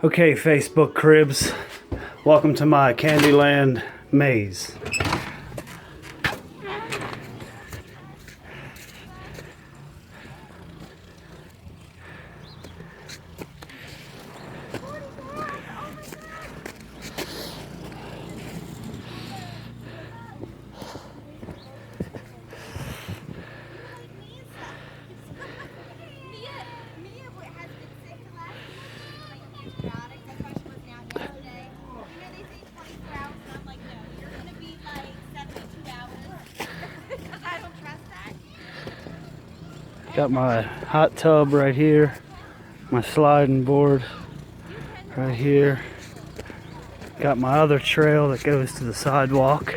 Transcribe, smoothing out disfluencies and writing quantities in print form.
Okay, Facebook cribs, welcome to my Candyland maze. Got my hot tub right here, my sliding board right here. Got my other trail that goes to the sidewalk.